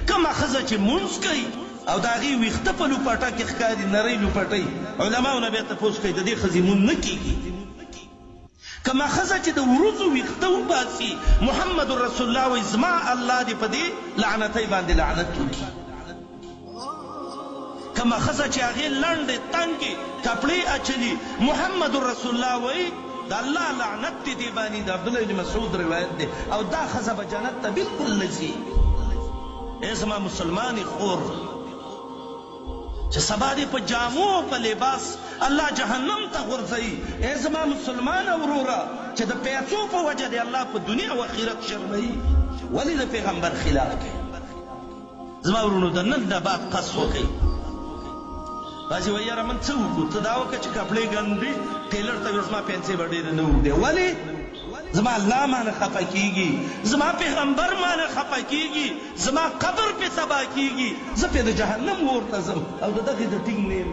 کومه ښځه چې مونځ کوي او د هغې ویښته په لوپټه کې ښکاري نرۍ لوپټۍ علماو نه بیا تپوس کوي د دې ښځې مونځ نه کېږي کومه ښځه چې د وروځو ویښته وباسي محمد رسول الله وایي زما الله دې په دې لعنتۍ باندې لعنت وکړي کومه ښځه چې هغې لنډې تنګې کپړې اچلي محمد رسول الله وایي د الله لعنت دې دې باندې د عبدالله بن مسعود روایت دی او دا ښځه به جنت ته بلکل نه ځي ای زما مسلمانې خور چې سبا دې په جامو په لباس الله جهنم ته غورځوي ای زما مسلمانه وروره چې د پیسو په وجه دې الله په دنیا او آخرت شرموي ولې د پیغمبر خلاف کوي زما ورونو د نن نه بعد قص وکړئ بعضې وایي یاره من څه وکړو ته دا وکړه چې کپړې ګنډي ټیلر ته وایي زما پیسې به ډېرې نه اوږدې ولې زما الله مانه خفه کیږي زما پیغمبر مانه خفه کیږي زما قبر پې تباه کیږي زه پې د جهنم اور ته ځم او د دغې د ټینګ نه یم